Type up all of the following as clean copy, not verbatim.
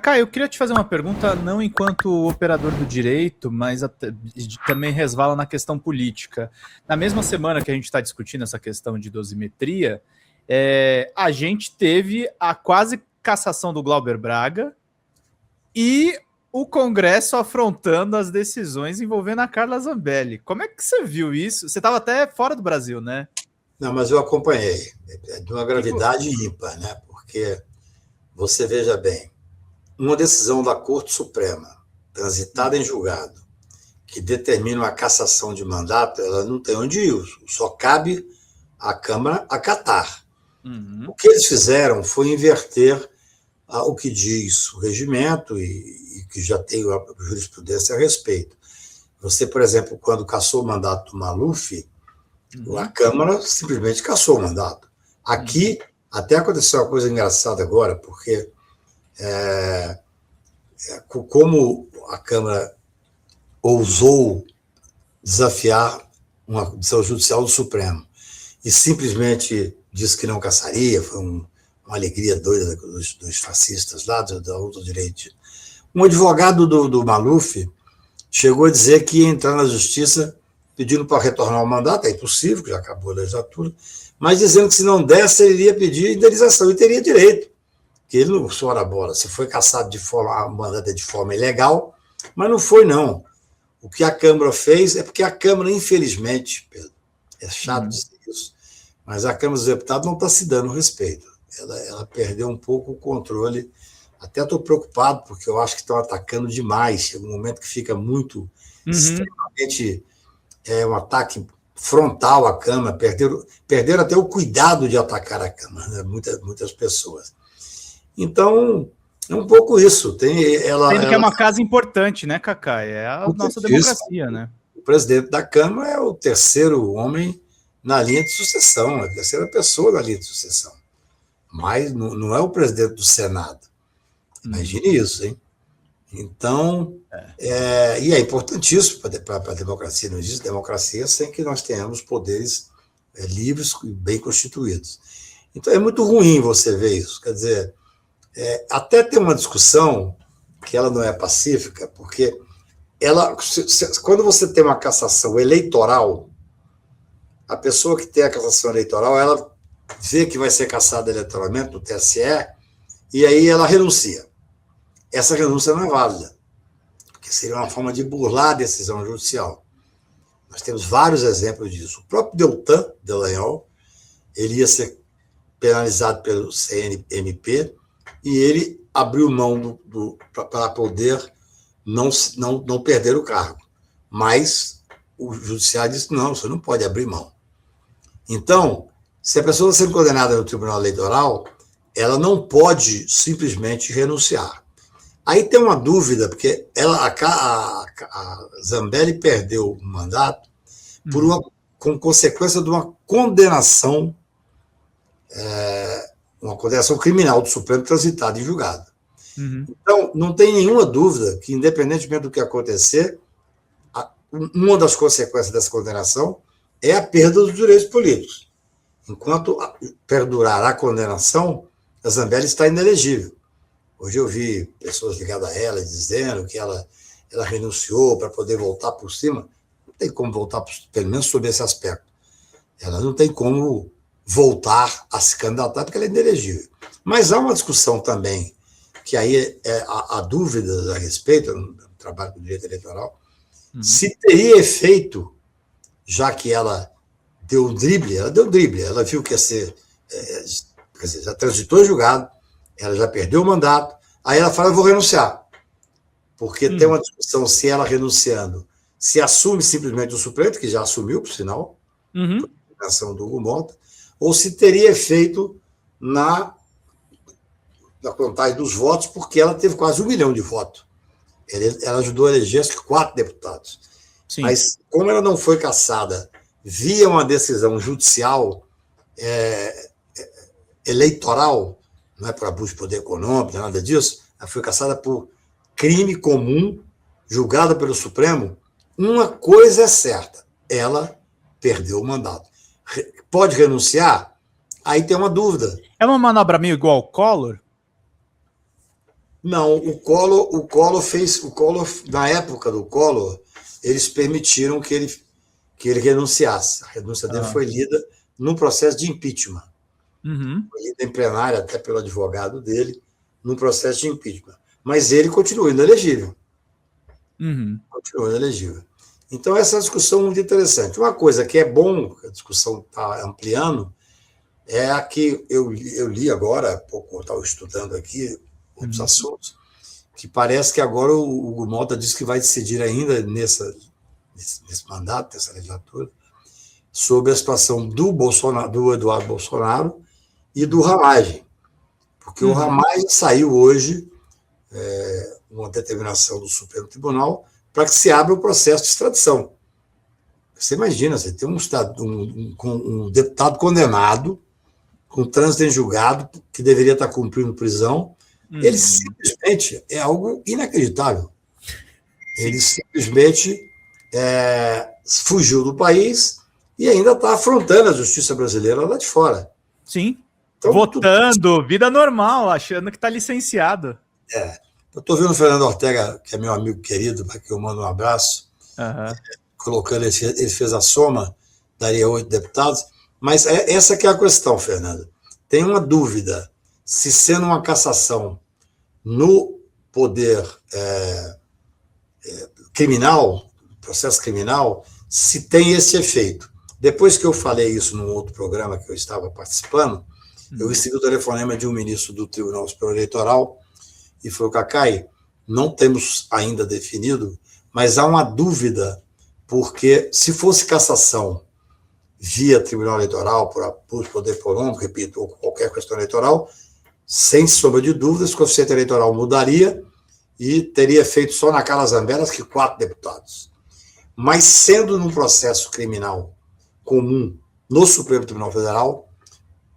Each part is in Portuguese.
Kaká, eu queria te fazer uma pergunta, não enquanto operador do direito, mas também resvala na questão política. Na mesma semana que a gente está discutindo essa questão de dosimetria, a gente teve a quase cassação do Glauber Braga e o Congresso afrontando as decisões envolvendo a Carla Zambelli. Como é que você viu isso? Você estava até fora do Brasil, né? Não, mas eu acompanhei. É de uma gravidade ímpar, né? Porque você veja bem, uma decisão da Corte Suprema, transitada em julgado, que determina a cassação de mandato, ela não tem onde ir, só cabe à Câmara acatar. O que eles fizeram foi inverter o que diz o regimento e que já tem a jurisprudência a respeito. Você, por exemplo, quando cassou o mandato do Maluf, a Câmara simplesmente cassou o mandato. Aqui, até aconteceu uma coisa engraçada agora, porque como a Câmara ousou desafiar uma decisão judicial do Supremo e simplesmente disse que não cassaria, foi uma alegria doida dos fascistas lá, da ultradireita. Um advogado do Maluf chegou a dizer que ia entrar na justiça pedindo para retornar ao mandato, é impossível, que já acabou a legislatura, mas dizendo que se não desse, ele iria pedir indenização e teria direito, que ele não só a bola, se foi cassado de forma, mandato de forma ilegal, mas não foi, não. O que a Câmara fez é porque a Câmara, infelizmente, Pedro, é chato dizer isso, mas a Câmara dos Deputados não está se dando respeito. Ela perdeu um pouco o controle. Até estou preocupado, porque eu acho que estão atacando demais. Chega um momento que fica muito extremamente um ataque frontal à Câmara. Perderam até o cuidado de atacar a Câmara, né? Muitas pessoas. Então, é um pouco isso. Sendo que é uma casa importante, né, Kaká? É a nossa democracia, né? O presidente da Câmara é o terceiro homem na linha de sucessão, a terceira pessoa na linha de sucessão. Mas não é o presidente do Senado. Imagine isso, hein? Então, e é importantíssimo para a democracia. Não existe democracia sem que nós tenhamos poderes livres e bem constituídos. Então, é muito ruim você ver isso. Quer dizer, até tem uma discussão que ela não é pacífica, porque quando você tem uma cassação eleitoral, a pessoa que tem a cassação eleitoral, ela vê que vai ser cassada eleitoralmente no TSE, e aí ela renuncia. Essa renúncia não é válida, porque seria uma forma de burlar a decisão judicial. Nós temos vários exemplos disso. O próprio Deltan Dallagnol, ele ia ser penalizado pelo CNMP, e ele abriu mão para poder não perder o cargo. Mas o judiciário disse, não, você não pode abrir mão. Então, se a pessoa está sendo condenada no Tribunal Eleitoral, ela não pode simplesmente renunciar. Aí tem uma dúvida, porque a Zambelli perdeu o mandato com consequência de uma condenação criminal do Supremo transitada em julgado. Então, não tem nenhuma dúvida que, independentemente do que acontecer, uma das consequências dessa condenação é a perda dos direitos políticos. Enquanto perdurar a condenação, a Zambelli está inelegível. Hoje eu vi pessoas ligadas a ela dizendo que ela renunciou para poder voltar por cima. Não tem como voltar, pelo menos sobre esse aspecto. Ela não tem como voltar a se candidatar porque ela é inelegível. Mas há uma discussão também, que aí há dúvidas a respeito do trabalho do direito eleitoral, se teria efeito, já que ela deu drible, ela viu que ia ser, quer dizer, já transitou em julgado, ela já perdeu o mandato, aí ela fala, eu vou renunciar. Porque tem uma discussão se ela renunciando, se assume simplesmente o suplente, que já assumiu, por sinal, por ação do Hugo Mota, ou se teria efeito na contagem dos votos, porque ela teve quase 1 milhão de votos. Ela ajudou a eleger 4 deputados. Sim. Mas, como ela não foi cassada via uma decisão judicial eleitoral, não é por abuso de poder econômico, nada disso, ela foi cassada por crime comum, julgada pelo Supremo. Uma coisa é certa, ela perdeu o mandato. Pode renunciar? Aí tem uma dúvida. É uma manobra meio igual ao Collor? Não, o Collor fez, na época do Collor, eles permitiram que ele renunciasse. A renúncia dele foi lida num processo de impeachment. Uhum. Foi lida em plenária, até pelo advogado dele, num processo de impeachment. Mas ele continua inelegível. Uhum. Continua inelegível. Então, essa é uma discussão muito interessante. Uma coisa que é bom, a discussão está ampliando, é a que eu li agora, há pouco eu estava estudando aqui outros assuntos, que parece que agora o Hugo Malta disse que vai decidir ainda nesse mandato, nessa legislatura, sobre a situação do Eduardo Bolsonaro e do Ramagem. Porque o Ramagem saiu hoje, uma determinação do Supremo Tribunal, para que se abra o processo de extradição. Você imagina, você tem um deputado condenado, com trânsito em julgado, que deveria estar cumprindo prisão. Ele simplesmente é algo inacreditável. Ele simplesmente fugiu do país e ainda está afrontando a justiça brasileira lá de fora. Sim. Então, votando, vida normal, achando que está licenciado. Eu estou vendo o Fernando Ortega, que é meu amigo querido, para que eu mando um abraço, colocando, ele fez a soma, daria 8 deputados, mas essa que é a questão, Fernando. Tem uma dúvida, se sendo uma cassação no poder criminal, processo criminal, se tem esse efeito. Depois que eu falei isso num outro programa que eu estava participando, eu recebi o telefonema de um ministro do Tribunal Superior Eleitoral e falou: Cacai, não temos ainda definido, mas há uma dúvida, porque se fosse cassação via Tribunal Eleitoral, por poder econômico, repito, ou qualquer questão eleitoral, sem sombra de dúvidas, o coeficiente eleitoral mudaria e teria efeito só na Carla Zambellas, que 4 deputados. Mas sendo num processo criminal comum no Supremo Tribunal Federal,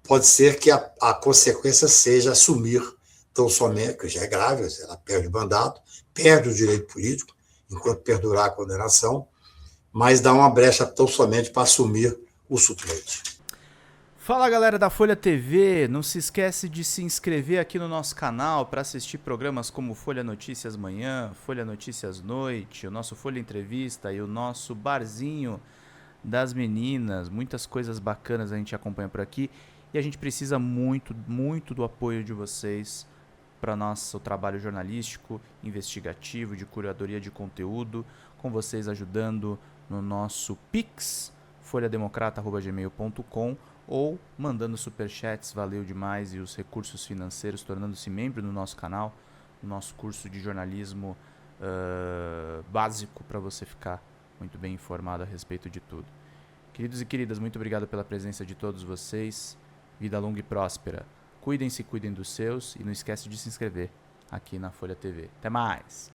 pode ser que a consequência seja assumir tão somente, que já é grave, ela perde o mandato, perde o direito político, enquanto perdurar a condenação, mas dá uma brecha tão somente para assumir o suplente. Fala, galera da Folha TV, não se esquece de se inscrever aqui no nosso canal para assistir programas como Folha Notícias Manhã, Folha Notícias Noite, o nosso Folha Entrevista e o nosso Barzinho das Meninas. Muitas coisas bacanas a gente acompanha por aqui e a gente precisa muito, muito do apoio de vocês para nosso trabalho jornalístico, investigativo, de curadoria de conteúdo, com vocês ajudando no nosso Pix, folhademocrata@gmail.com, ou mandando superchats, valeu demais, e os recursos financeiros, tornando-se membro do nosso canal, no nosso curso de jornalismo básico, para você ficar muito bem informado a respeito de tudo. Queridos e queridas, muito obrigado pela presença de todos vocês. Vida longa e próspera. Cuidem-se, cuidem dos seus, e não esquece de se inscrever aqui na Folha TV. Até mais!